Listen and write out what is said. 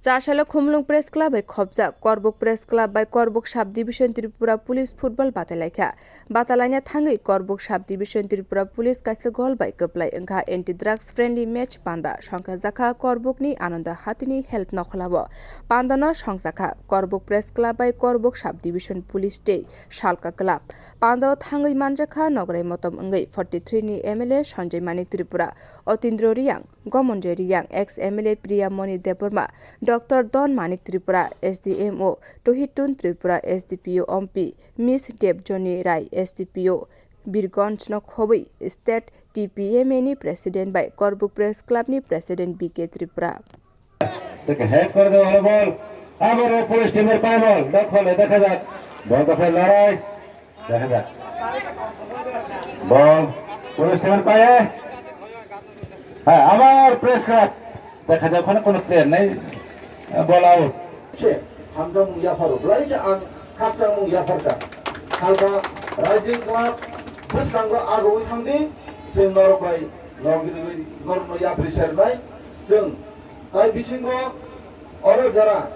চারশালা Khumulwng press ক্লাবে খবজা Karbook press club by Karbook sub division Tripura police football बादायलायखा बादायलायना थाङै करबुक साब डिभिशन त्रिपुरा पुलिस काइसे गल बाय गोप्लाय ओंखा एन्टी ड्राग्स फ्रेन्डलि मैच पान्दा संखा जाखा करबुकनि आनन्द हातिनि हेल्प नखलाबो पान्दानो संजाखा करबुक प्रेस क्लाब बाय करबुक साब डिभिशन पुलिस डे सालका क्लाब पान्दाव थाङै मानजाखा नगराय मतम ओंगै 43 नि MLA Sanjay Manik Tripura Atindra Reang Gamanjay Reang ex MLA Priya Mani Debbarma doctor डन मानिक त्रिपुरा एसडीएमओ टहिटुन Tripura SDPO MP miss Debjani Ray SDPO Birganj नखबै स्टेट टीपीएमए नि प्रेसिडेंट बाय करबुक प्रेस क्लाब नि प्रेसिडेंट बीके त्रिपुरा হেড করে দেওয়া হলো বল আবার পুলিশ টিমের পায় বল দখলে দেখা যাক বল দখলে লড়াই দেখা যাক বল পুলিশ টিমের পায়ে হ্যাঁ আবার প্রেস ক্লাব দেখা যাক ওখানে কোনো প্লেয়ার নেই বল আউট 함정 야파로 라이즈 안 각상 야파다 살가 라이징 클럽 부스강거 아고의 상대 정 너로바이 너기르 너로 야프리 셀바이 정 나이 비신거 어려 자라